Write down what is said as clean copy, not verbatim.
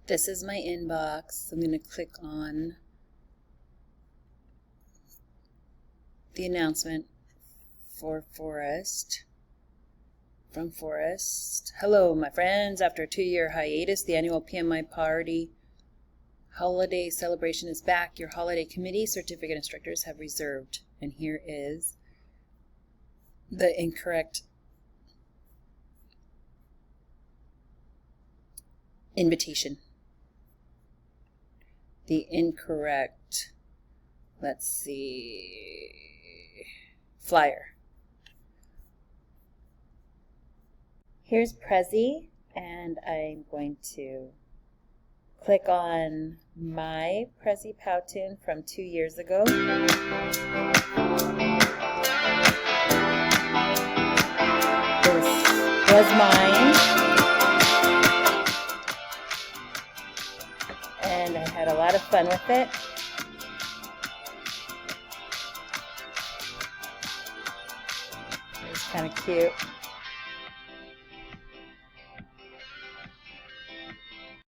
This is my inbox. I'm going to click on the announcement for Forest. From Forest. Hello, my friends. After a 2-year hiatus, the annual PMI Party holiday celebration is back. Your holiday committee certificate instructors have reserved. And here is the incorrect invitation. The incorrect, let's see, flyer. Here's Prezi, and I'm going to click on my Prezi Powtoon from 2 years ago. This was mine, and I had a lot of fun with it. It was kind of cute.